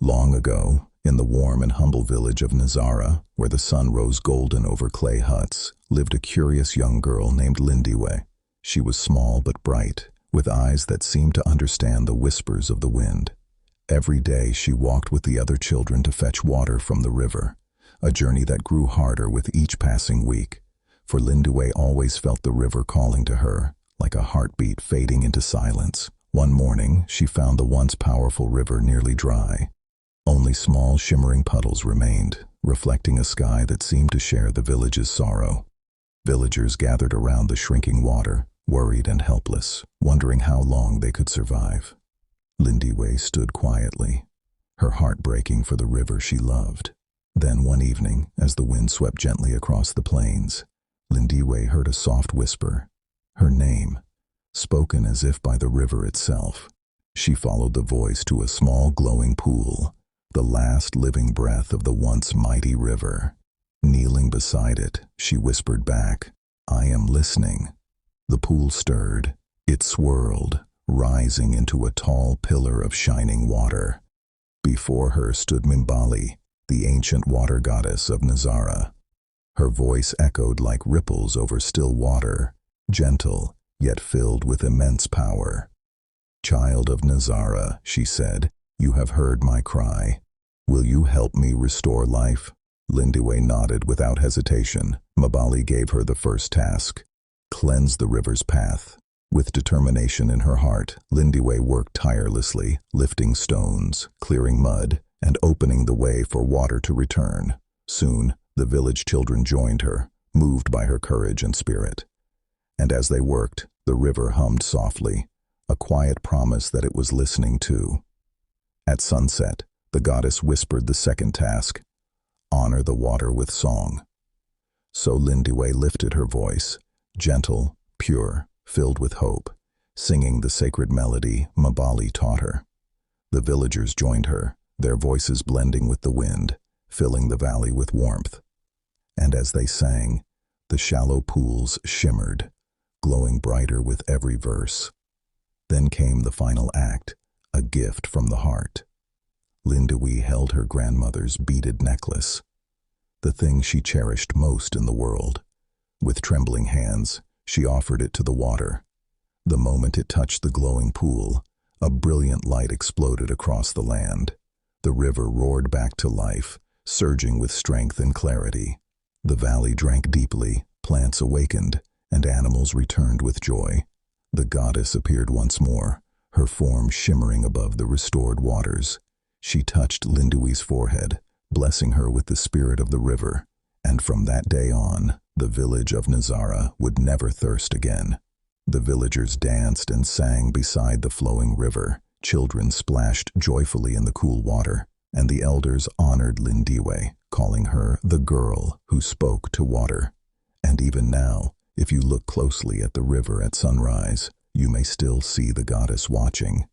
Long ago, in the warm and humble village of Nazara, where the sun rose golden over clay huts, lived a curious young girl named Lindiwe. She was small but bright, with eyes that seemed to understand the whispers of the wind. Every day she walked with the other children to fetch water from the river, a journey that grew harder with each passing week, for Lindiwe always felt the river calling to her, like a heartbeat fading into silence. One morning, she found the once powerful river nearly dry. Only small shimmering puddles remained, reflecting a sky that seemed to share the village's sorrow. Villagers gathered around the shrinking water, worried and helpless, wondering how long they could survive. Lindiwe stood quietly, her heart breaking for the river she loved. Then one evening, as the wind swept gently across the plains, Lindiwe heard a soft whisper, her name, spoken as if by the river itself. She followed the voice to a small glowing pool, the last living breath of the once mighty river. Kneeling beside it, she whispered back, "I am listening." The pool stirred. It swirled, rising into a tall pillar of shining water. Before her stood Mimbali, the ancient water goddess of Nazara. Her voice echoed like ripples over still water, gentle, yet filled with immense power. "Child of Nazara," she said, "you have heard my cry. Will you help me restore life?" Lindiwe nodded without hesitation. Mabali gave her the first task: cleanse the river's path. With determination in her heart, Lindiwe worked tirelessly, lifting stones, clearing mud, and opening the way for water to return. Soon, the village children joined her, moved by her courage and spirit. And as they worked, the river hummed softly, a quiet promise that it was listening too. At sunset, the goddess whispered the second task: honor the water with song. So Lindiwe lifted her voice, gentle, pure, filled with hope, singing the sacred melody Mabali taught her. The villagers joined her, their voices blending with the wind, filling the valley with warmth. And as they sang, the shallow pools shimmered, glowing brighter with every verse. Then came the final act, a gift from the heart. Lindiwe held her grandmother's beaded necklace, the thing she cherished most in the world. With trembling hands, she offered it to the water. The moment it touched the glowing pool, a brilliant light exploded across the land. The river roared back to life, surging with strength and clarity. The valley drank deeply, plants awakened, and animals returned with joy. The goddess appeared once more, her form shimmering above the restored waters. She touched Lindiwe's forehead, blessing her with the spirit of the river, and from that day on, the village of Nazara would never thirst again. The villagers danced and sang beside the flowing river, children splashed joyfully in the cool water, and the elders honored Lindiwe, calling her the girl who spoke to water. And even now, if you look closely at the river at sunrise, you may still see the goddess watching,